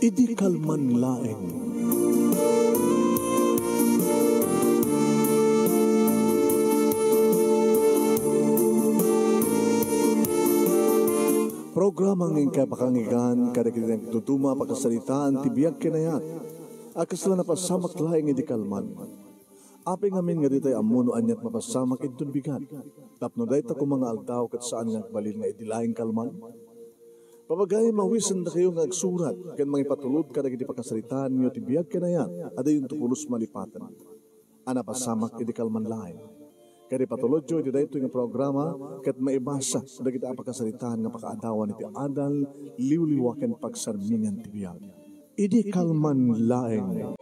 Idi kalman laeng. Programa ng kapakangigan kada kinang tutuma pagkasalitaan tibiyag kinayat. Akas lang napasamak laeng idi kalman. Aping amin nga ditay amuno anyat mapasamak itong bigat. Tapno dahi ta kung mga altaw kat saan nga balil nga idilaing kalman. Papagay mawisan na kayo nga agsurat kan mga ipatulod ka na giti pakasalitaan nyo tibiyag kinayat ada yung tupulos malipatan. Ana pasamak idi kalman laing. Kaya patulod nyo iti dahito yung programa kat maibasa na kita pakasalitaan nga pakaadawan iti adal liwliwaken pagsarmingan tibiyag. Idi kalman laing.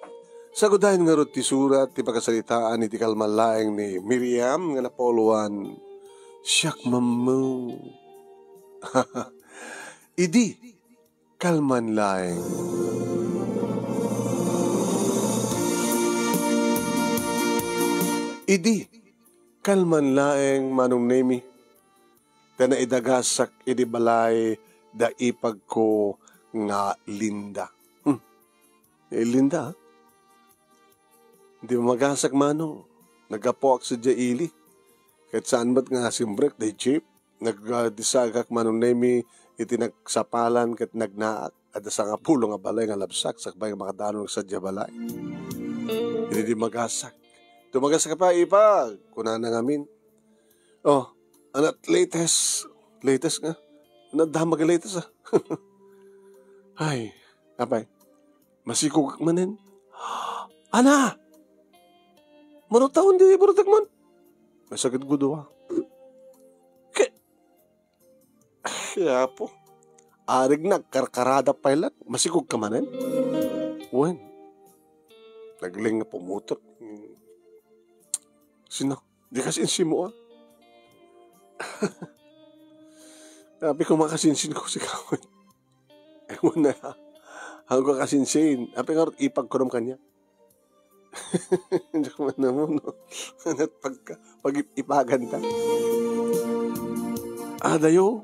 Sagudahin nga ron ti surat, ti pagkasalitaan, iti kalmalaeng ni Miriam, nga napoluan, siyak mamaw. Idi, kalmanlaeng. Idi, kalmanlaeng manong nemi, na idagasak, idi balay, da ipag ko nga linda. Linda, ha? Hindi mo magasak manong. Nagapoak sa jaili. Kahit saan ba't nga simbrek, day jeep. Nagdisagak manong nemi, iti nagsapalan, kahit nagnaak. At sa nga pulo nga balay nga labsak, sakbay nga makadano sa jabalay. Hindi di magasak. Tumagasak ka pa, ipag. Kuna na ngamin. Oh, anat latest. Latest nga. Anat damag latest, ha? Ay, apay. Masikugak manin. Ana! Mano taon di iburutak man. May sakit gudo ha. Kaya po. Arig na, karkarada pa ilan. Masikog ka manin. Wen. Nagling na pumutot. Sino? Di kasinsin mo ha. Sabi ko makasinsin ko si Kawin. Ewan na ha. Hanggang kasinsin. Sabi nga ipag ko naman kanya. Hindi ko man naman, no? Pag ipagan ta. Dayo.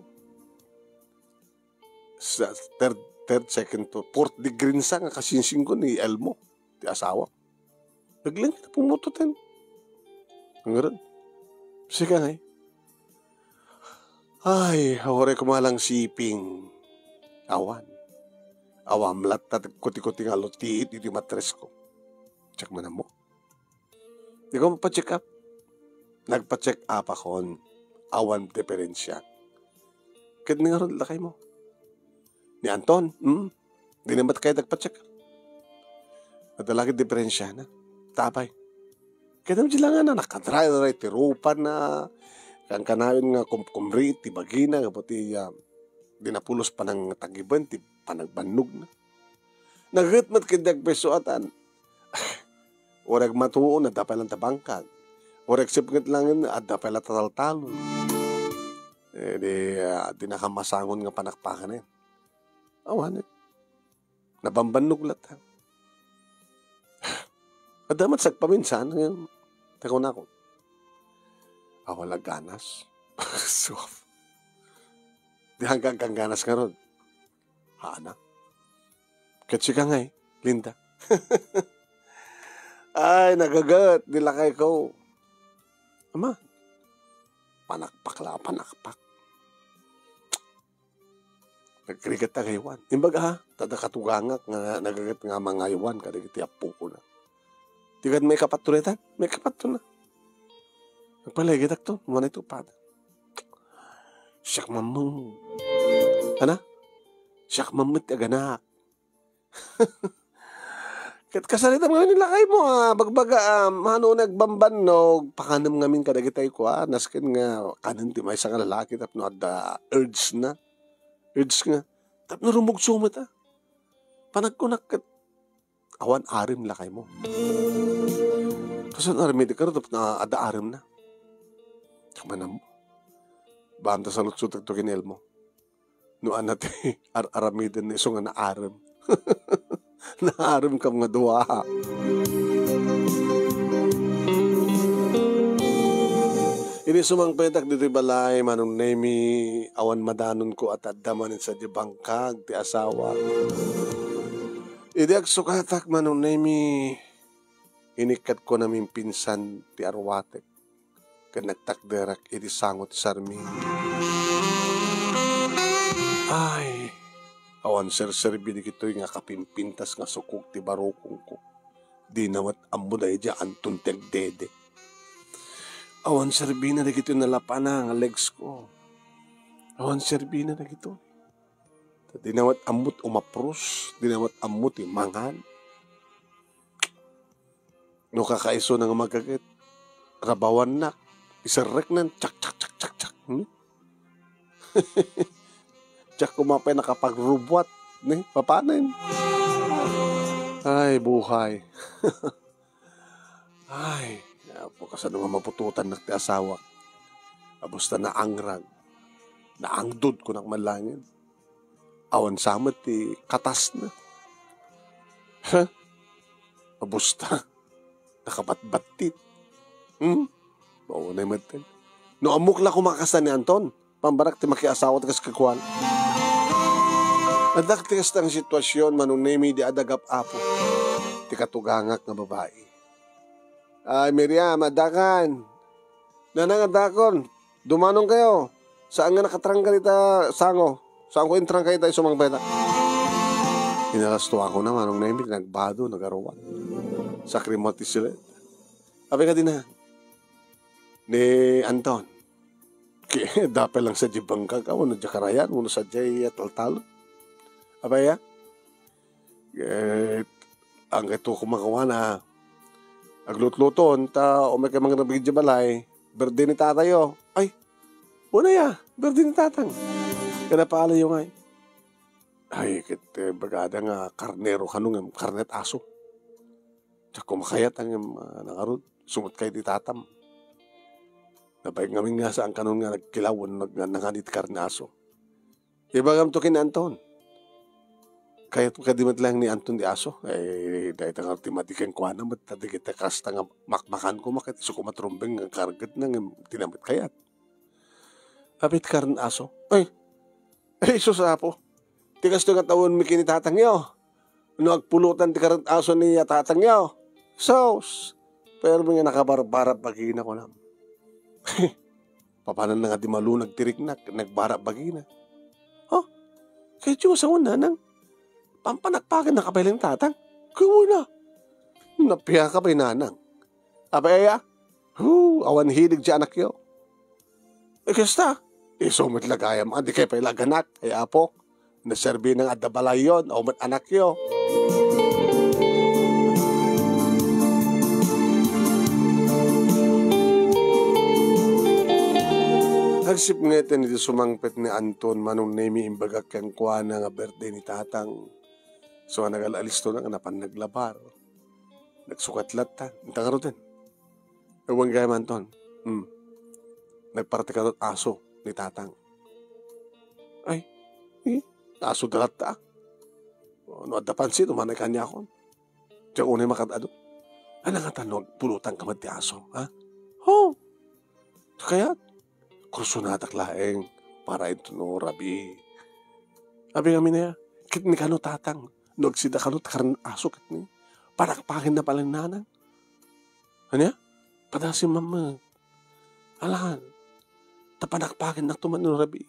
Sa third, second to fourth degree sa nga kasinsing ko ni Elmo, ti asawa. Naglang na pumututin. Ang garan. Sige nga eh. Ay, hawari ko malang siping. Awan. Awamlat na kuti-kuti nga lotiit, iti matres ko. Check mo na mo. Di ko mapacheck up. Nagpa-check up akon. Awan diferensya. Kahit nga ron lakay mo. Ni Anton, di naman kayo nagpa-check up. Madalagi diferensya na. Tapay. Kaya naman sila nga na nakadry, tirupan na. Kang kanawin nga kumrit, tibagina, kapati dinapulos pa ng tagiban, panagbanog na. Nagatmat kindag pesoatan. Orag matuon at dapat lang tabangkag. Orag sipngit lang yun at dapat lang tataltalon. Di nakamasangon nga panakpakan yun. Awan yun. Nabambanog lahat. At damat sagpaminsan. Tako na ako. Wala ganas. Soft. Di hanggang kang ganas nga ron. Haana. Katsi ka nga eh, Linda. Ay, nagagat. Dilakay ko. Ama, panakpak la, panakpak. Nagkrigat na kaywan. Imbaga ha, tada katugangak nga nagagat nga mga iwan kada kiti apo ko na. Tigad may kapaturetan? May kapato na. Nagpalagitak to, muna ito pa. Siyak mamang. Ana? Siyak mamit aganak. Kat kasalita mga nilakay mo, bagbaga, mano nagbamban, no, pakanam ngamin kadagitay ko, naskin nga, kanan ti may isang lalaki, tapno ada urge na, tapno rumugsumat, panagkunak, awan arim lakay mo. Kasan arim, di ka rin, tapno ada arim na. Kamanam mo, banta sa lutsutag to kinel mo, noan natin, aramidan na isong na arim. Naaram ka mga duwa. Ini sumang petak dito balay manong nemi awan madanon ko at adamanin sa di bangkag ti asawa. Idi ag sukatak manong nemi inikat ko namin pinsan ti arwatek. Kan nagtakderak iti sangot ti sarmi. Ay, awan ser-serbi di kito'y nga kapimpintas nga sukuk ti barukong ko. Di nawat ammo da ija antun tegdede. Awan serbi na di kito'y nalapana nga legs ko. Awan serbi na kito. Dinawat amut umaprus, dinawat amut mangan. No kakaiso na nga magkakit, rabawan na, isarek na, tsak. Tsak kumapay nakapagrubwat, papanin. Ay, buhay. Ay, po kasano nga mapututan na ti asawa. Abusta na angrag, naangdod ko ng malangin. Awan samat ti katas na. Abusta. Nakabatbatit. Maunay matin. No amok la kumakasan ni Anton. Pambarak ti makiasawa ti kaskakuan. Adak ti kastang sitwasyon manunemi di adagap apo. Ti katugangak nga babae. Ay Miriam, adakan. Nanang adakon. Dumanong kayo. Saan nga nakatranggal ita sango? Saan ko intrang kayo tayo sumang beta? Inalasto ako na manong nemi. Nagbado, nagaruan. Sakrimati sila. Abi ka din na. Ni Anton. Kaya dapel lang sa jibang kakaw. Ano dya karayan. Ano sa jay tal-talo. Abaya. Ang ito kumakawa na. Aglut-luton. Ta o may kamang nabigid balay. Berde ni tatayo. Ay. Una ya. Berde ni tatang. Kaya napala yung ay. Ay, bagada nga karnero kanong karnet aso. Tsaka kumakayat ang nangarod. Sumot kayo di tatam. Nabayag ngamin nga saan kanon nga nagkilawon nanganit karne aso. Ibagam to kin Anton. Kaya to kadimat lang ni Anton di aso. Eh, dahil tangang timatikan ko na matati kita kasta nga makmakan ko makit. So kumatrumbeng nga kargat na nga tinamit kayat. Apit karne aso. Ay, susapo. Tikas to nga tawon mi kinitatang yo. Nagpulutan ti karne aso ni tatang yo. Sauce. Pero mga nakabarab-barab bagina ko lang. Papanan na nga di malunag tirik na, nagbarab bagina. Oh, kaya Diyos ako na nang pampanakpakan na kapalang tatang. Kaya na. Napiya ka pa'y nanang. Abaya, awan hilig dyan anak yo. Kasta, sumit lagayam, di kayo pa'y laganak. Kaya po, naserbi ng adabalay yon, umat anak yo. Nagsip ngeten iti sumangpet ni Anton manong nemi imbagak kang kuha na nga birthday ni tatang. So nagalalis to na nga napan naglabar. Nagsukatlat ta. Ita ka roten. Ewan gaya Anton. Nagparte ka ro't aso ni tatang. Ay, aso dalat ta. No at napansin, umanay kanya ako. Diyan unay makadado. Ano nga tanong, pulutan ka ti aso, ha? Oh, kaya kursunatak laeng para ito no rabi. Abi kami na ya, kit ni kano tatang, nagsida kano takarang aso kit ni, panakpakin na palang nanang. Ano ya? Padasi mama. Alahan, tapanakpakin na tuman no rabi.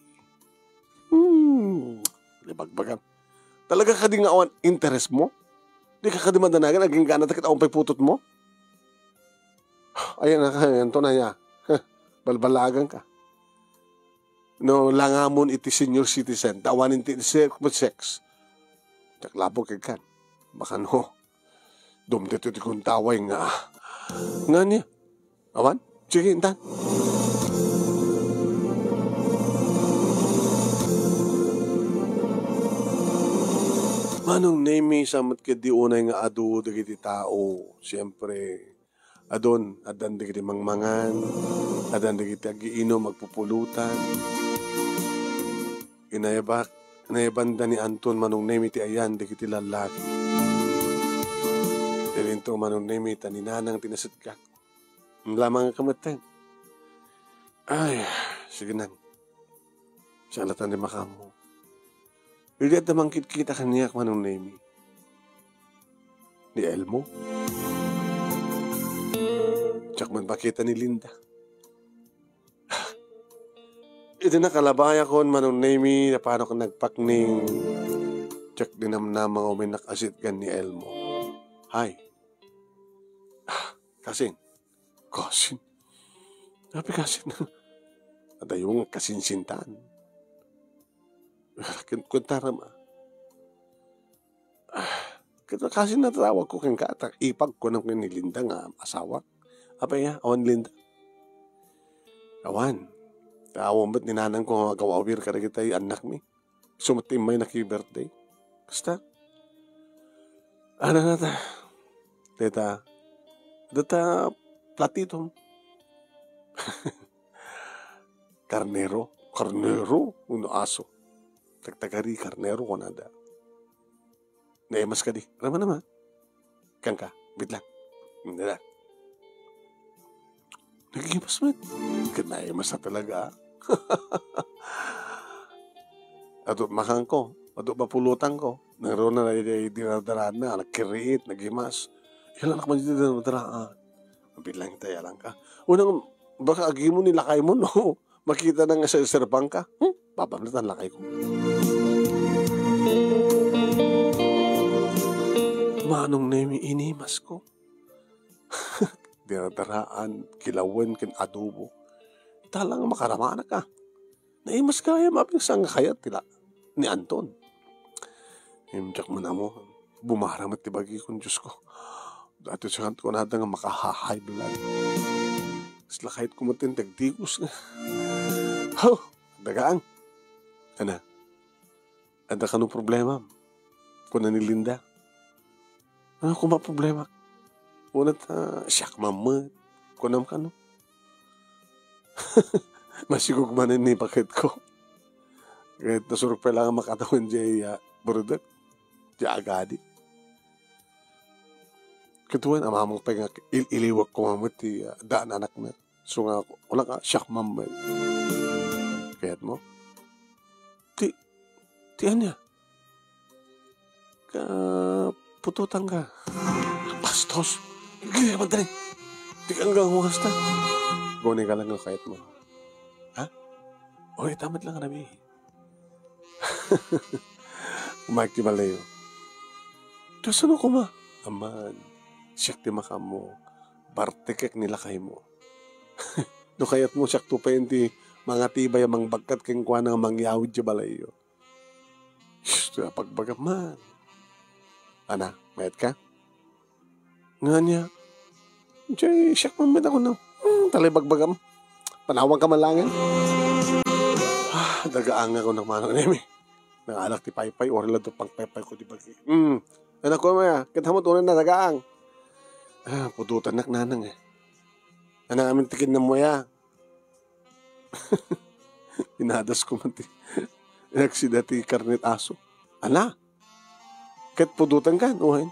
Libagbagan. Talaga ka di nga awan interest mo? Di ka di madanagan, naging gana takit awang putot mo? Ayan na, ito na ya. Balbalagan ka. No, langamon iti senior citizen. Tawanin ti sex. Taklabo kay kan. Baka no. Dumdito ti kong taway nga. Nga niya. Awan? Sige, intan. Manong nemi samat ka di unay nga adu dagiti tao. Siyempre, adon, adan dagiti mangmangan, adan dagiti agiino magpupulutan. Inayabanda ni Anton manong nemi ti ayan dagiti lalaki. Dilinto manong nemi taninanang tinasit ka. Lamang kamateng. Ay, sige nang. Salatan ni makamo. Hindi at namang kita kaniyak manong nemi. ni Elmo. Tsak man makita ni Linda. Ito na kalabaya ko manong Nemi na paano ka nagpakning tsak dinamnama ko may nakasit gan ni Elmo. Hay. Kasin. Sabi kasin. Ada yung kasinsintaan. Kuntara ma. Kasi natawag ko kang kata. Ipag ko ng ni Linda nga asawa. Apa ya? Awan Linda. Awan. Awan ba't ninanang ko gawawir ka na kita yung anak mi. Sumatim may naki-birthday. Basta. Ano na ta? Data platito. Karnero. Uno aso. Tagtagari karnero ko nada. Naimas ka di. Rama naman. Kang ka. Bitlang. Nada. Nagigimas man. Naimas na talaga. Ato makang ko. Ato mapulutan ko. Naroon na dinardaraan na. Nagkiriit. Nagimas. Ilan ako man dito dinardaraan. Bitlang tayo lang ka. Unang baka agi mo nilakay mo no. Makita na nga sa serbang ka. Papablatan lakay ko. Manong Nemi inimas ko. Dinadaraan, kilawan, kin adobo. Talang makaramana ka. Naimas kaya mapingsang kaya tila ni Anton. Himjak mo na mo. Bumaramat tibagi kong Diyos ko. Dati siya ko na nga makahahay blood. Sila kahit kumatin tagdigos nga. Dagaan. Ano? Ada ka nung problema? Kuna ni Linda. Ano kung problema? Unat, siyak mamad. Kunam ka no? Masigog manin ni bakit ko. Kahit nasurok pa lang makatawan dyan burudak. Dyan agadi. Katuan, amamang pa nga iliwag ko mamad daan anak na. So nga, wala ka, siyak mamad. Kaya't mo? Tiyan niya. Pututan ka. Bastos. Gaya man dali. Di ka hanggang huwas na. Gunin ka lang ang kayat mo. Ha? Oy, tamat lang nabi. Mike Malayo. Diyos ano ko ma? Aman. Siyak di maka mo. Bartekek nila kayo mo. No kayat mo siyak tupayin di mga tibay amang bagkat keng kwa na mangyawid di balayo. Pagbagam man. Ana, mayat ka? Nga niya. Diyan, siyak mamad ako na. Talay bagbagam. Panawang ka malangin. Dagaang ako ng manong nemi. Nangalak ti paypay. Orla do pang paypay ko di bagi. Anak ko maya. Katamot unan na dagaang. Pututan nak nanang eh. Anang amin tikin na mo ya. Pinadas ko man ti. Nagsidati karnet aso. Ala. Kat pudutan ka. Uhain.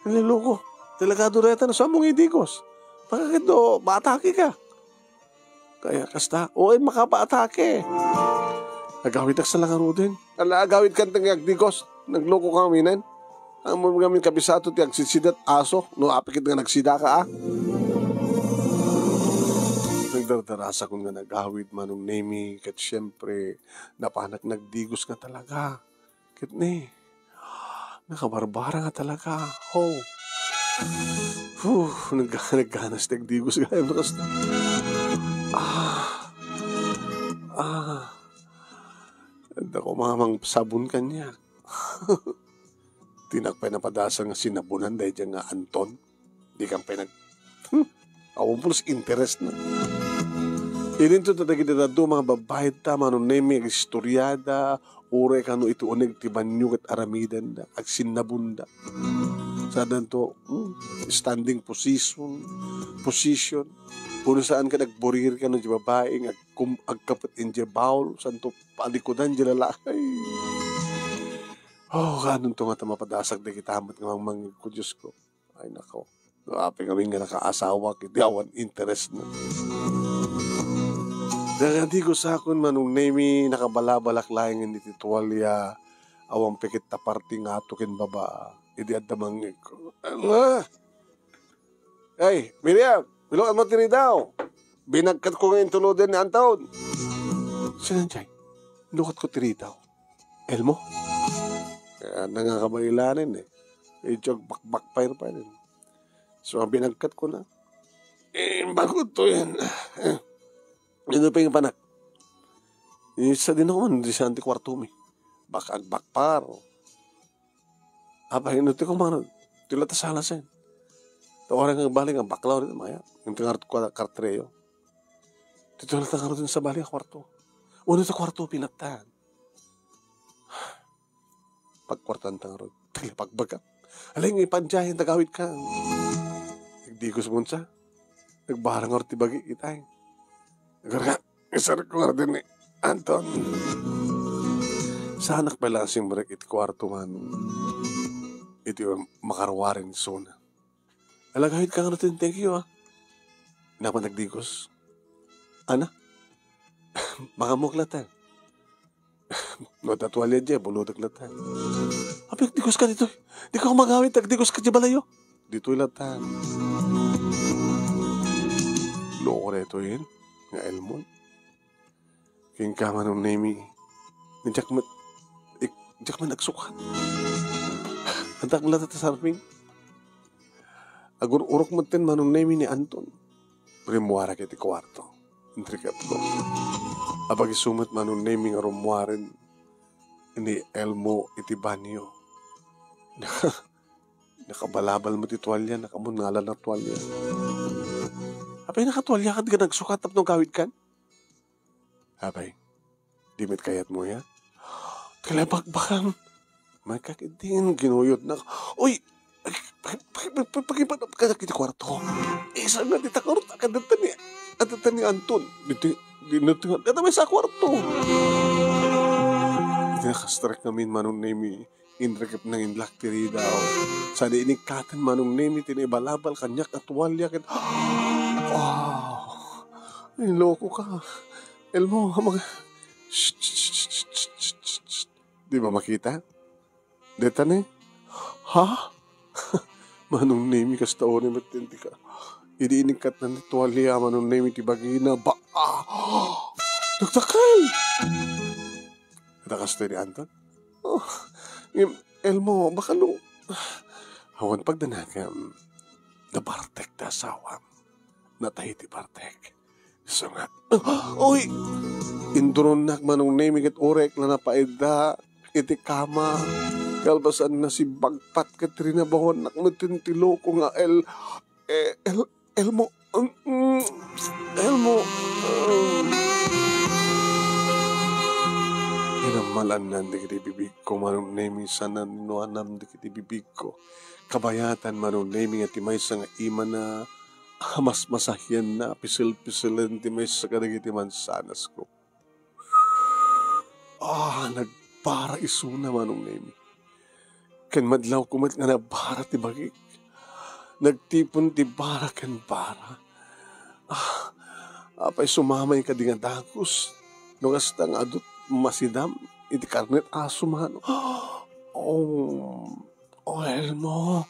Naliloko. Delegado reta na sa mong idigos. Bakit do, maatake ka. Kaya kasta, makapaatake. Agawid ak sa langaro din. Agawid kan tang agdigos. Nagloko ka minan. Ang mga gamin kabisato ti agsisidat aso. No, apikit nga nagsida ka Nagdardarasa ko nga nagawid manong Nemi. Kat siyempre, napanak nagdigos nga talaga. Kat ni, nakabarbara nga talaga. Nagganas nagdigos gaya mo kasta. Anda ko mamang sabon kanya. Tinakpay na padasa nga sinabunan dahil dyan nga Anton. Di kang pinag... Awang pulos interest na. Ininto tatagi dito mga babae ta, manong Nemi, ag istoryada, ure ka no ito unig tibanyog at aramidan da, ag sinabunda. Sadan to, standing position, puno saan ka nagborir ka no di babae, agkapat in di baul, saan to palikodan di lalakay. Ganun to nga tamapadasag na kitamat nga mangmangig ko, Diyos ko. Ay nako, aping kami nga nakaasawa, kiti awan interest na. Dahil di ko sa akon manong Nemi, nakabalabalak laing ni tituwalya, awang pikit ta party nga ito kin baba. Idi at damangin ko. Allah! Ay, Miriam! Biluan mo tini daw. Binagkat ko ngayon tulodin ni Anton. Sinanjay, lukot ko tini daw. Elmo? Kaya nangakabayilanin eh. Idyog bakbakpair pa rin. So, binagkat ko na. Bago to yan. Ano pa yung panak? Isa din ako man, di sa antikwarto mi. Bakag-bakpar. Apa, inuti ko man, tilata sa halasin. Orang yang balik ang baklaw rin, maya. Yung tingarot ko kartreyo. Tilata nga rin sa balik ang kwarto. Una sa kwarto, pinagtaan. Pagkwartan tangarot. Pagbaga. Alay nga ipanjahin, tagawid ka. Hindi ko sumunsa. Nagbarang orti bagi itay. Nagkarga, isar ko nga din ni Anton. Sa anak pa lang simbrek iti kwarto man. Iti makarwarin suna. Alagahit ka nga natin, thank you Naman nagdigos. Ana? Mga muklatan. Natatwalya dyan, buludag latan. Apik, digos ka dito. Di ka kumagawin, tagdigos ka dyan balayo. Dito'y latan. Loko na ito yun, nga Elmon. King ka man ng name ni Jackman nagsukat. Antak mo lahat sa sarping. Agur-urok mo tin man ng name ni Anton. Primuara kiti kwarto. Intrikat ko. Abag isumat man ng name nga rumuarin ni Elmo iti banyo. Nakabalabal mo ti tuwalya, nakamunala na tuwalya. Apay nakatuwalya ka, di ka nagsukat tap nung kawid kan? Apay, dimit kayat mo ya? Kalabakbakan. May kakitin, ginuyot na. Uy! Pakipanap ka na kiti kwarto. Isa na ditakarot, akadatan ni Anton. Dinutungan, katamay sa kwarto. Nakastrak namin manong name inrakip ng inlak tiri daw. Sa di inikatan manong name tinibalabal kanyak at walya kin. Wow! Ay, loko ka. Elmo, mga... Di ba makita? Deta ni? Ha? Manong name kas taon ni matinti ka. Idi inikat na tuwalya manong name ti bagina. Ba? Nagtakal! Natakas tayo ni Anton? Oh, Elmo, baka nung... Hawan pagdanagam, na Bartek na asawam. Natay ti Bartek. So nga, oy! Induron nak manong naming at orek na napaida, iti kama. Kalbasan na si Bagpat Katrina Bahon nak matintilo ko nga Elmo. Elmo. Inamalan nan di kiti bibig ko manong naming sana ninuanam di kiti bibig ko. Kabayatan manong naming at imay sa nga ima na mas masahyan na pisil-pisilan ti may sa kadagiti mansanas ko. Nagpara isuna manong naming. Kan madlaw kumat nga nabara ti bagik. Nagtipon ti bara kan bara. Apay sumamay ka di nga dagos. Nung hasta nga adot masidam, iti karnet aso man. Elmo,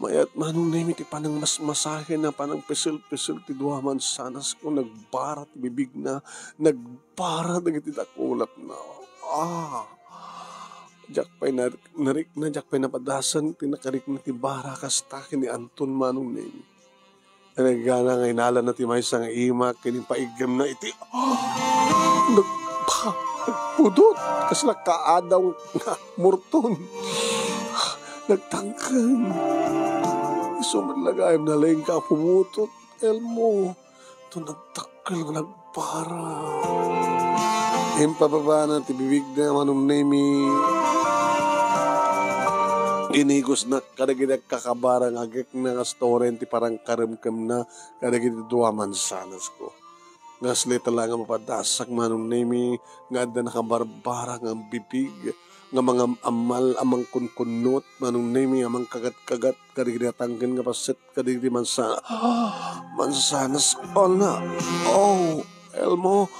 mayat manong name iti panang mas masahe na panang pisil-pisil ti duwaman sanas ko nagbara ti bibig na, nagbara na iti dakulat na. Jakpay narik na jakpay napadasan, tinakarik na ti bara kastakin ni Anton manong name. Nagana nga inala na ti may sang ima, kining paigam na iti. Nagpudot, kasi nakaadaw na murton. Nagtangkan. Sumalagayam na lang ka pumutot. Elmo, ito nagtakal nga nagpara. Impababa na tibibig na manong name inigos na kadagidag kakabarang agik na nga storen ti parang karamkam na kadagidag duwaman sanas ko. Ngasli talaga mapadasak manong name nga adda nakabarbara nga bibig nga mga amal amang kunkunot manong name amang kagat-kagat kadagidag tanggan nga pasit kadagidag mansanas ko na. Elmo.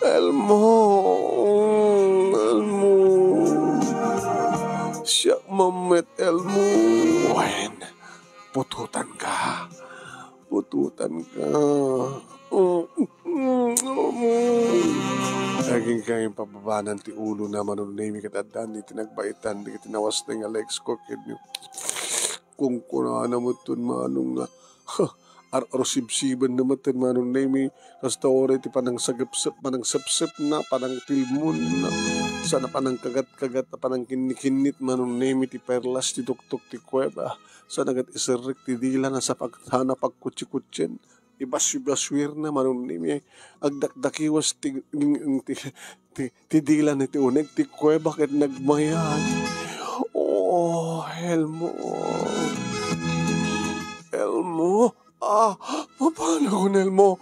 Elmo. Siya Mamet Elmo. Wen, pututan ka. Pututan ka. Laging kayong pababanan ti ulo na manunimi katadaan ni tinagbaitan di tinawas na nga legs ko kid kung kuna na mo tun manong nga ar-sibsiban na matan manunimi kasta oray ti panang sagapsap panang sapsap na panang tilmon na sana panang kagat-kagat na panang kinikinit manunimi ti perlas ti tuktok ti kuweba sana gat isarik ti dila na sa paghana pagkutsi-kutsin ibaswir na manunimi agdakdakiwas ti dila na ti uneg ti kuweba ket nagmayan. Oh, Elmo. Elmo? Paano ko, Elmo?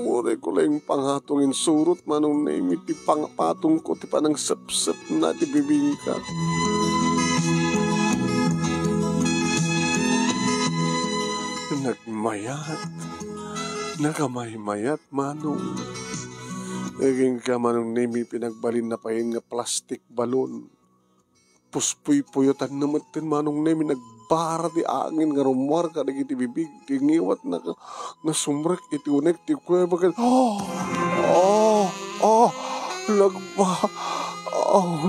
Uri ko lang pangatongin surot manong naimi ti pangapatong ko ti panang sapsap na ti bibingka. Nagmayat. Nakamaymayat manong. Naging ka manong naimi pinagbalin na pahin nga plastic balon. Puspuy-puyotan naman tin manong naimi nagbara ti angin nga rumwar ka nagiti bibig. Tingiwat na sumrek iti unek ti kuya bakit.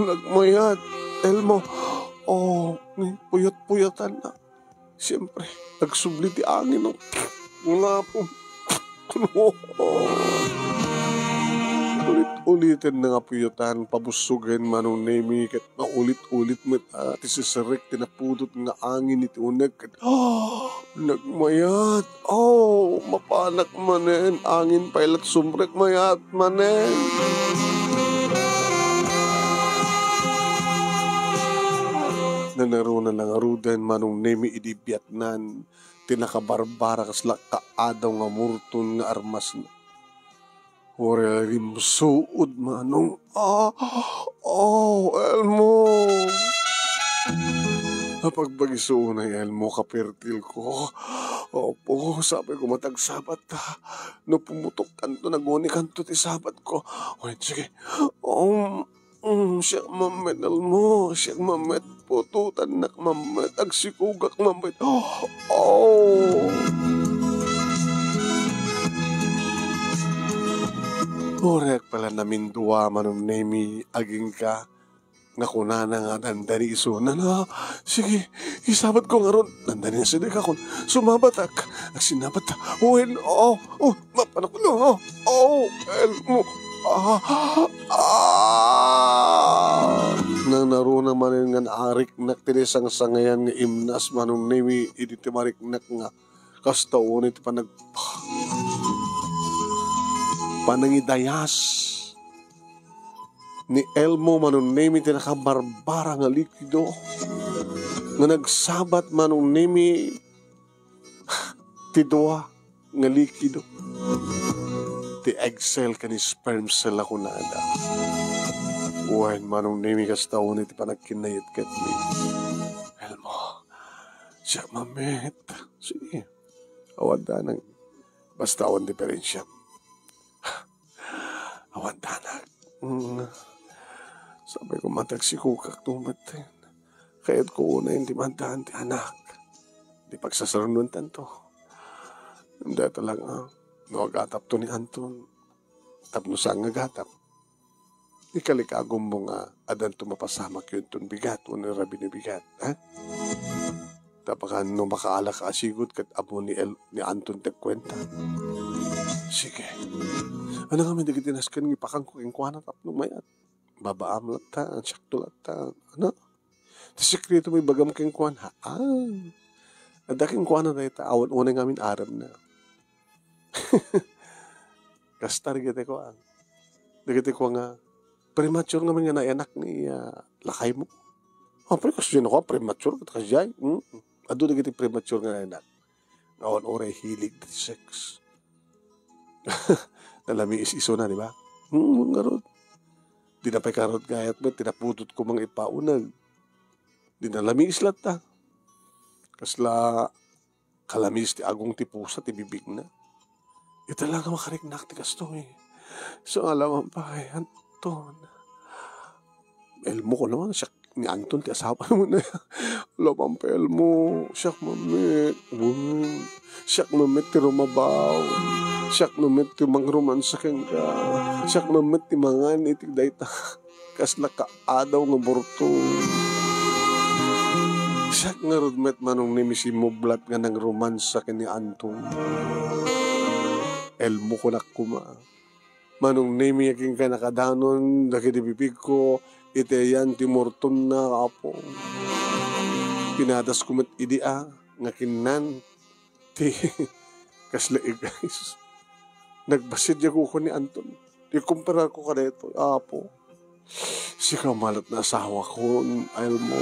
Nagmayat. Elmo. Puyot-puyotan na. Siyempre, nagsubli ti angin. Wala po. Ulit-ulitin na nga puyutan, pabusugan manong nemi, kat maulit-ulit mo ti sisarik, tinapudot nga angin iti unag, kat nagmayat, mapanak manen, angin pailat sumrek mayat manen. Nanaro na lang arudan manong nemi idibiyatnan, tinakabarbara kasla kaadaw nga murton nga armas na. Ore rin suod manong, Elmo. Pagbagisuo na Elmo, kapirtil ko. Opo, sabi ko matagsabat ta. No pumutok kanto, naguni kanto ti sabat ko. Sige. Siya mamet Elmo, siya mamet pututan nak mamet, agsikugak mamet. Orek pala namin duwa manong nemi aging ka nakunana nga nandani iso na sige isabat ko nga ron nandani na sinig akon sumabatak sinabat uwin mapanak no Elmo nang narunang manin nga naarik nak tinisang sangayan nga imnas manong nemi iditimarik nak nga kasta unit pa panangidayas ni Elmo manong nemi tinakabarbara nga likido nga nagsabat manong nemi tidwa nga likido ti egg cell ka ni sperm cell ako na ada uwan manong nemi kastaon iti panagkinayat kat ni Elmo siya mamet sige awan da nang basta awan diferensya awan tanak. Sabi ko matagsikukak tumatin. Kaya't ko una yung dimandaan ti anak. Di pagsasarunod tanto. Hindi talaga. No agatap to ni Anton. Tapno saan nga gatap. Ikalikagom mo nga adan tumapasamak yun ton bigat. Una rabi ni bigat. Tapakan no makaalak asigot kat amo ni Anton tagkwenta. Sige. Ano nga may nagitinas ka ng ipakang kukingkwana tapno mayat. Babaam lang ta, sakto lang ta. Ano? Di sekreto may bagam kingkwan. Adaking kwana na ita, awan unang amin aram na. Kastar gite ko ang. Nagite ko nga, premature naman nga na anak ni lakay mo. Pre, kasi yun ako, premature. Kasi yan, ado nagite premature nga na anak. Awan oray hilig di sex. Nalami is-iso na, di ba? Mga rod. Di na pa'y karot gayat ba, tinapudot ko mga ipaunag. Di na lami islat ta. Kasla kalamis ti agong ti pusa, ti bibig na. Ito lang ang makarignak ti kasto So alam pa kay Anton. Elmo ko naman, siya ni Anton, ti asawa mo na. Wala pang Elmo. Siyak mamit. Siyak mamit ti rumabaw. Siyak mamit ti mangromansa ken ka. Siyak mamit ti mangan itig dayta. Kasla ka adaw nga borto. Siyak nga rudmet manong ni misimublat nga nang romansa ken ni Anton. Elmo ko nakuma. Manong nemi yaking ka nakadanon, nakidibibig ko, ite yan timorton na apo. Pinadas ko mat idia, nga kinan, ti, kaslaig guys. Nagbasid ko ni Anton. Ikumpara ko ka dito, apo. Si kamalat na asawa ko, Elmo.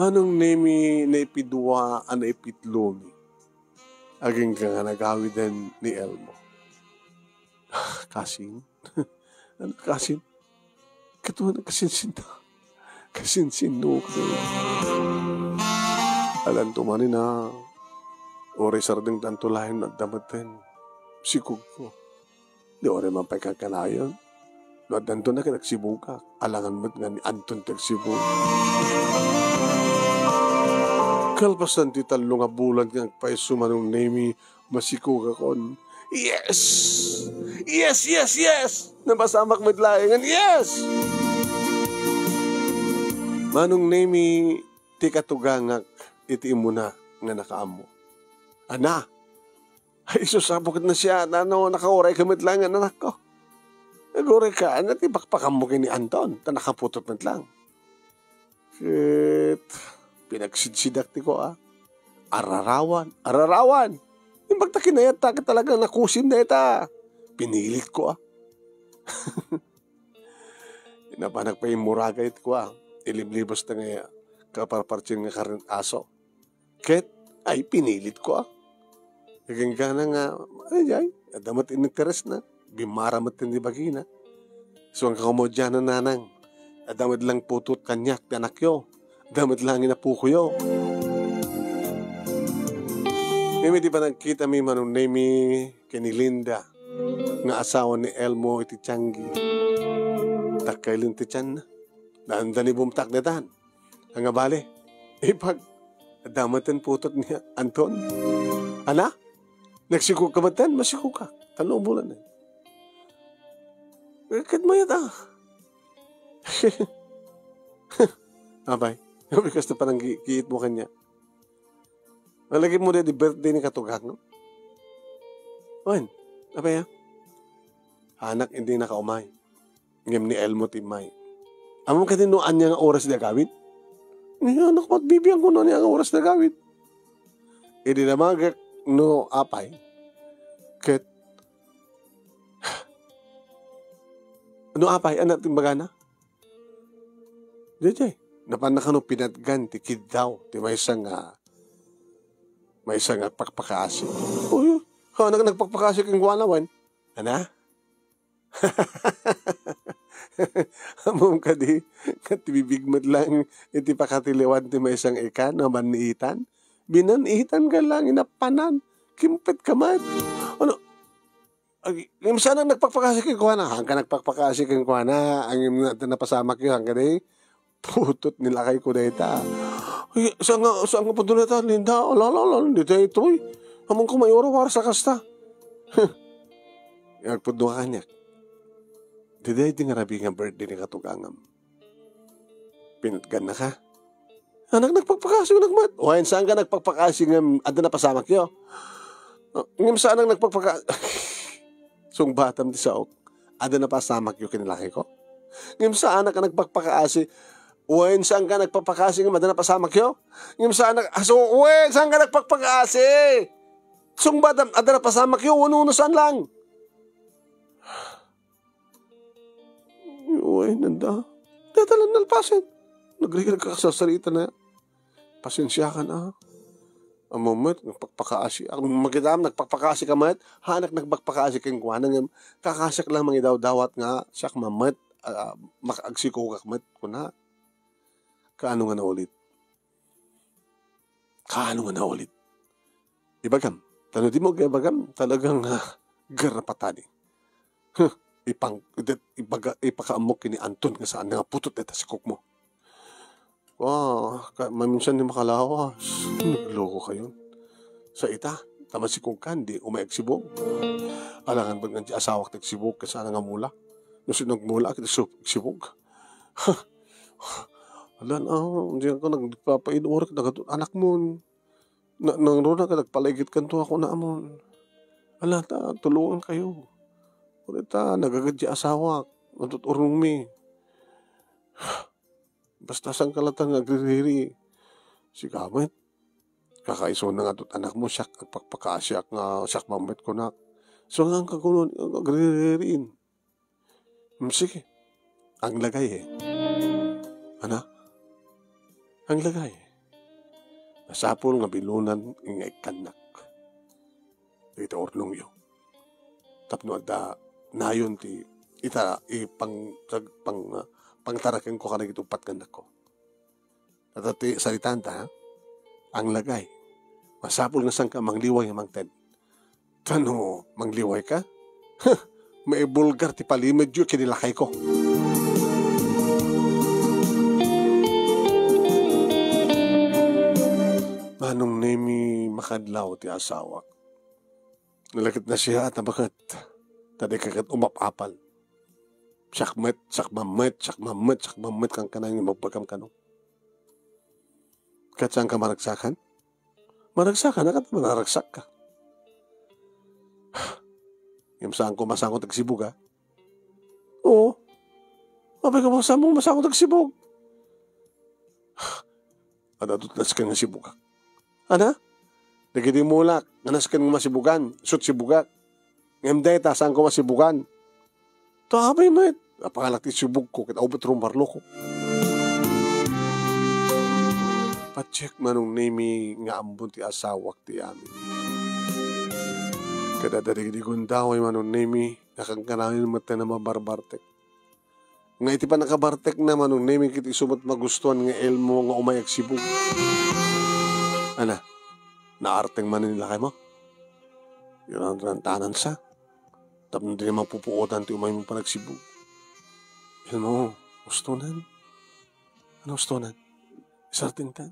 Manong nemi na ipidwa, ana ipitlomi. Aging ka nga nagawid din ni Elmo. Kasin? Ano kasin? Katuwa na kasinsin na. Kasinsin no. Alam tumanin na. Ore sarding tantulahin na damatin. Sikog ko. Di ore man pa'y kakanayon. No at danto na kinagsibugak. Alangan mo't nga ni Anton tagsibug. Kalpasan ti talo nga bulan nga pa'y sumanong nemi masikog akon. Yes! Yes, yes, yes! Napasamak madlayangan, yes! Manong nemi ti katugangak iti mo na nga nakaamo. Ana, ay susabok na siya na nakaoray ka madlangan anak ko. Nagoray ka, ti bakpakan mo ni Anton, ta nakaputot madlang. Kit, pinagsidsidak ti ko Ararawan, ararawan! Yung pagtakinayat ka talagang nakusim na ita. Pinilit ko Napanak pa yung muragay ko Iliblibos na nga kaparpartsin nga karin aso. Ket, ay pinilit ko Kaging ka na nga, ay, adamat ininteres na. Bimaramat hindi bagina. So ang kakumodya na nanang. Adamat lang putot kanyak, tanakyo. Adamat lang inapukuyo. Ngayon di ba nagkita mi manong nemi kini Linda nga asawa ni Elmo iti Tianggi. Takailin ti tiyan na. Daanda ni bumtak na dan. Ang abali. Ipag damatan putot ni Anton. Ana? Nagsikog ka matan? Masikog ka. Talong bulan na. Kat mo yata. Abay. Bikas na parang giit mo kanya. Malagay mo na di birthday ni Katugak, no? Oin, apa ya? Anak hindi nakaumay. Ngem ni Elmo timay. Amam ka tinuan niya nga oras na gawin? Anak, magbibiyang ko na niya nga oras na gawin. Hindi na magak no apay. Ket. Ano apay? Anak timbagana? Jay, napanak ano pinatgan, tikid daw. Ti may isang may isang pakpakasi. Uy, nagpakpakasi kang wanawan. Ana? Amom ka di, katibibigmat lang, iti pakatiliwan ti may isang ikan, naman niitan. Binaniitan ka lang, inapanan. Kimpet ka man. Ano? Yung sana nagpakpakasi kang kuwana. Hangka nagpakpakasi kang kuwana. Ang yung napasamak yun, hangka di, putot nilakay ko na ita. Ay, saan nga po doon ito, Linda? Lala, hindi tayo ito eh. Amang kumayoro, para sa kasta. Nagpudo ka kanya. Diday di nga rabi nga birthday ni Katugangam. Pinatgan na ka. Anak, nagpagpakasi ko nagmat. O, ayun, saan ka nagpagpakasi nga, ada na pasamak yun? Ngam saan ang nagpagpakasi? Sung batam di saok, ada na pasamak yun kinilaki ko? Ngam saan ka nagpagpakasi? Uwen, saan ka nagpapakasi nga madana pasamak yun? Ngayon saan uwen, saan ka nagpapakasi? Sung ba, adana pasamak yun, ununusan lang. Uwen, nanda. Datalan nalpasin. Nagrigal ka sa sarita na. Pasensya ka na. Ang moment, nagpapakasi. Ang magidam, nagpapakasi ka mat. Hanak nagpapakasi kang kuwanang. Kakasak lang mga daw-dawat nga. Siyak mamat. Makagsiko ka mat. Kuna. Kaano nga na ulit? Kaano nga na ulit? Ibagam. Tanong di mo ibagam. Talagang garapatani. ipakaamok kini Anton nga saan nga putot na tasikok mo. Maminsan ni makalawas. Nagloko kayo. Sa ita, tama si kong kandi, umayag sibog. Alangan ba nga asawak nagsibog kasi nga mula? Nung sinagmula, kita sibog. Alan, hindi ako nagpapainurak na anak mo. Nang rona ka, nagpaligid kanto ako na amon. Alan, tulungan kayo. Kurita, nagagadya asawak. Natuturong mi. Basta sang kalatan nagririri. Si Kamit, kakaiso na nga doon anak mo, siyak, pagpakasyak nga, siyak mamit ko na. So nga ang kagunon, nagriririin. Sige, ang lagay Ana? Ang lagay. Masapol nga bilunan ingay kanak. Ito ornong yo. Tapno ada nayon ti pangtarakin ko kanang itupat kanak ko. Tatati salitan ta, ang lagay. Masapol nga sang ka mangliway mang ten. Tano, mangliway ka? May bulgar ti palimid yun kinilakay ko. Manong nemi makadlaw ti asawa. Nalakit na siya at nabakat. Taday kakat umapapal. Sakmet kang kanang magpagam kanong. Katsang ka maragsakan? Maragsakan, nakat maragsak ka. Yung saan ko masang ko tagsibog ha? Oo. Mabay ka masang ko tagsibog. Adadot nas ka nga sibog ha? Ana? Nagiti mulak, nanas ka nga masibugan, sut sibugak. Ngemday, tasang ko masibugan. Tabay mait. Apangalak ti sibog ko, kita ubot rumbarlo ko. Pacheck manong nemi nga ambon ti asawak ti amin. Kada dari di gundaway manong nemi, nakangkananin mata na mabarbartek. Nga iti pa nakabartek na manong nemi kiti sumat magustuhan nga elmo nga umayag sibog. Ana, naarteng manin nila kayo mo? Yun ang rantanan sa. Tapos hindi naman pupuotan ti umay mo pa nagsibog. Yan mo, gustunan. Ano gustunan? Isartin ka.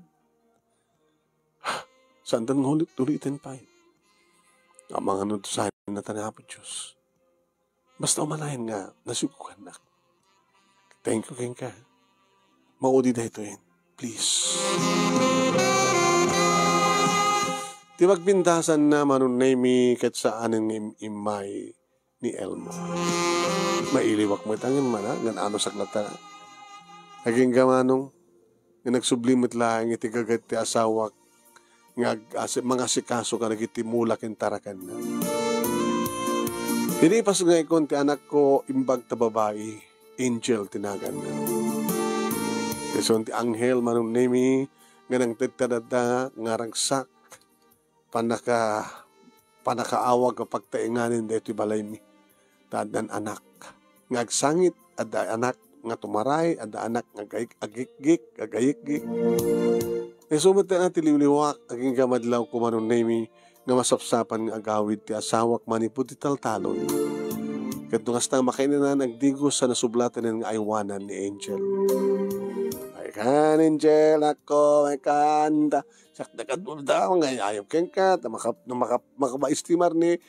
Saan tan ulitin pa ang mga nutusahin na tanapot Diyos. Basta umalayan nga, nasukukan na. Thank you, King ka. Maudi na ito yun. Please. Di magpintasan na manong nemi kat saan ng imay ni Elmo. Mailiwak mo itangin man ha, gan ano saklata. Naging gamanong, nga nagsublimit lang itigagat ti asawak, nga mga sikaso ka nagitimulak yung tarakan na. Dinipas nga ikon ti anak ko, imbag ta babae, Angel tinagan na. Kasi ti anghel manong nemi, nga nang tagtadada, nga rangsak, panakaawag kapag tainganin dito balay mi. Tadan anak, nga agsangit, ada anak, nga tumaray, ada anak, nga agayik-gik. E sumata na tiliwliwak, aging gamadlaw ko manong nemi, nga masapsapan nga agawid ti asawak manipod ti taltalon. Kadto nga stang makainanan nagdigos sa nasublatan nga aywanan ni Angel. Ay kan Angel, ako, ay kanda. Sakta ka doon daw, nga ayaw keng ka, makabaistimar ni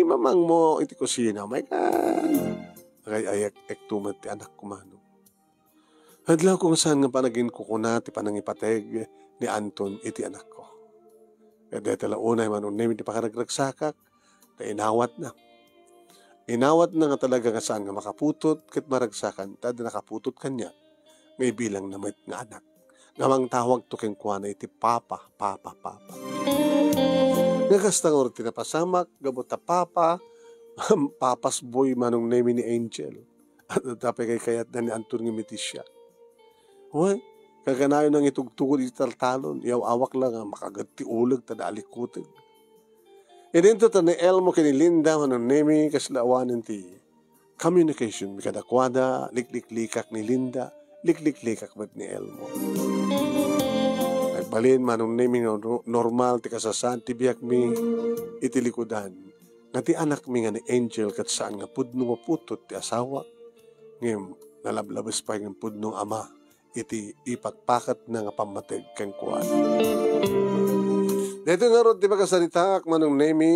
mamang mo, iti kusina, may kan. Ay ayak ektumat ti anak ko manong. Hadlaw kung saan nga panagin ko kuna, ti panangipateg ni Anton, iti anak ko. Kaya tala unay manong nemi ti pakaragragsakak, ta inawat na. Inawat na nga talaga nga saan nga makaputot, kit maragsakan, tada nakaputot kanya, may bilang namit nga anak. Ngamang tawag to keng kuwana iti papa. Nagastang orti na pasamak, gabot ta papa, papas boy manong nemi ni Angel. At natapay kay kayat na ni Anton ng mitisya. Huwag, kaganayon ng itugtugod iti taltalon, yaw awak lang nga makagati ulag tada alikutin. Idinto ta ni Elmo kini Linda manong nemi kaslawanan ti communication mikadakwada, likliklikak ni Linda, likliklikak bat ni Elmo. Nagbalin manong nemi normal ti kasasan ti biyak mi iti likudan. nga ti anak mi nga ni Angel kat saan nga pudno maputot ti asawa ngem nalablabas pa ng pudnong ama iti ipagpakat na nga pamateg kang kuwan. Dito nga ron ti pagkasalita manong nemi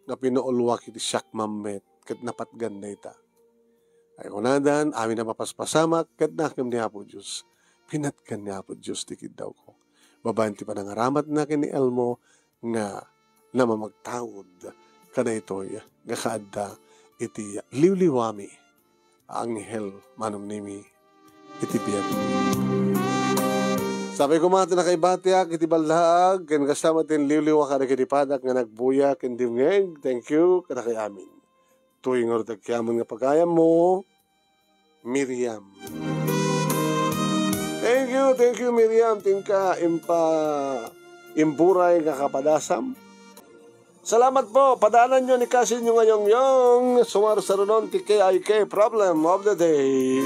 nga pinuulwak iti siyak mamet kat napatgan na ita. Ay unadan, amin na mapaspasamak kat nakam ni Apo Diyos. Pinatgan ni Apo Diyos tikid daw ko. Babayan ti panangaramat na kini Elmo nga namamagtawod kada ito'y nga kaadda iti liwliwami anghel manong nemi iti biyag. Sabi ko mga tinakaibatiak iti baldaag ken kasama tin liwliwa kada kiti padak nga nagbuya ken dimngeg. Thank you kada kay amin. Tuwing ordag kiamon nga pagayam mo, Miriam. Thank you Miriam. Tingka imburay nga kapadasam. Salamat po. Padaanan nyo ni Kasin yung ngayong yung sumar sa runon ti KIK problem of the day.